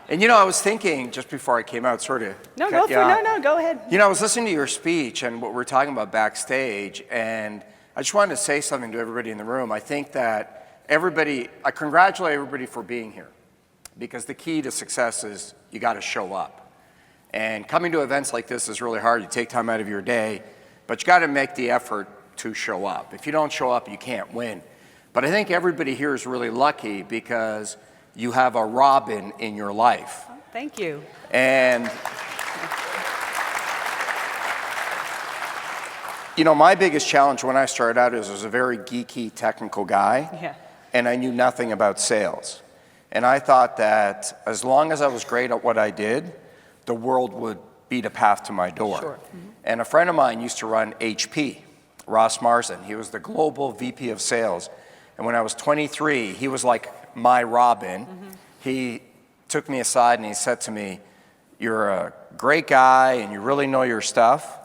And you know, I was thinking just before I came out, sort of. No, go ahead. You know, I was listening to your speech and what we're talking about backstage, and I just wanted to say something to everybody in the room. I think that I congratulate everybody for being here, because the key to success is you got to show up. And coming to events like this is really hard. You take time out of your day, but you got to make the effort to show up. If you don't show up, you can't win. But I think everybody here is really lucky because you have a Robin in your life. Oh, thank you. And you know, my biggest challenge when I started out is I was a very geeky, technical guy, and I knew nothing about sales. And I thought that as long as I was great at what I did, the world would beat a path to my door. Sure. And a friend of mine used to run HP, Ross Marsden. He was the global VP of sales. And when I was 23, he was like my Robin. He took me aside and he said to me, "You're a great guy and you really know your stuff,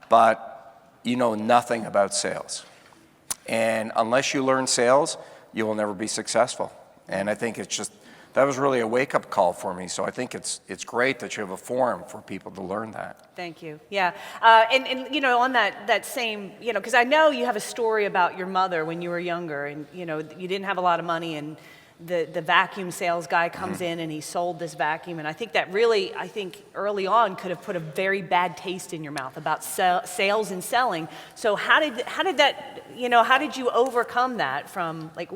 but you know nothing about sales. And unless you learn sales, you will never be successful." And I think that was really a wake-up call for me. So I think it's great that you have a forum for people to learn that. Thank you. Yeah, and you know, on that same, you know, because I know you have a story about your mother when you were younger, and you know, you didn't have a lot of money, and the vacuum sales guy comes in and he sold this vacuum, and I think that really, early on could have put a very bad taste in your mouth about sales and selling. So how did that, you know, how did you overcome that from, like,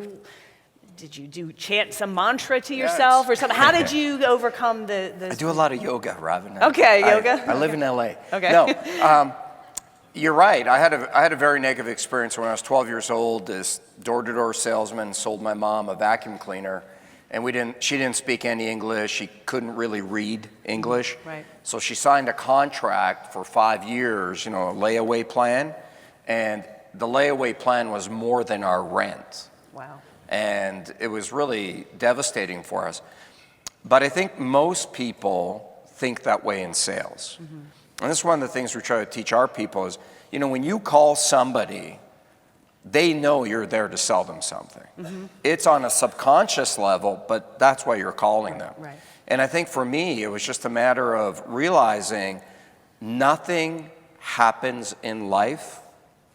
did you chant some mantra to yourself or something? How did you overcome the I do a lot of yoga, Robin. Okay, yoga. I live in LA. Okay. No, you're right. I had a very negative experience when I was 12 years old. This door-to-door salesman sold my mom a vacuum cleaner, and she didn't speak any English. She couldn't really read English. Right. So she signed a contract for 5 years, you know, a layaway plan, and the layaway plan was more than our rent. Wow. And it was really devastating for us. But I think most people think that way in sales. And this is one of the things we try to teach our people is, you know, when you call somebody, they know you're there to sell them something. It's on a subconscious level, but that's why you're calling them. Right. And I think for me, it was just a matter of realizing nothing happens in life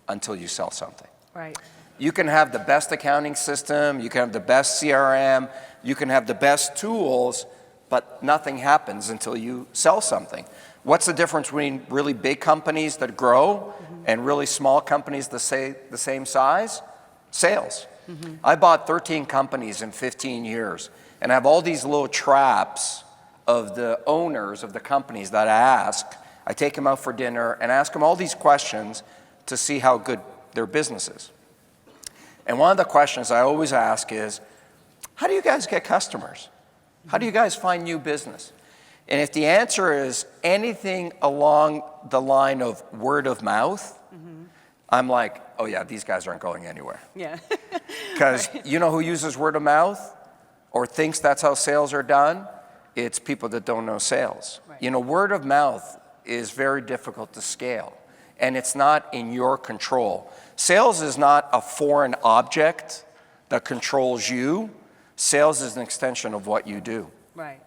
until you sell something. Right. You can have the best accounting system, you can have the best CRM, you can have the best tools, but nothing happens until you sell something. What's the difference between really big companies that grow and really small companies that say the same size? Sales. I bought 13 companies in 15 years, and I have all these little traps of the owners of the companies that I ask. I take them out for dinner and ask them all these questions to see how good their business is. And one of the questions I always ask is, how do you guys get customers? How do you guys find new business? And if the answer is anything along the line of word of mouth, I'm like, oh yeah, these guys aren't going anywhere. Yeah. Because you know who uses word of mouth or thinks that's how sales are done? It's people that don't know sales. Right. You know, word of mouth is very difficult to scale, and it's not in your control. Sales is not a foreign object that controls you. Sales is an extension of what you do. Right.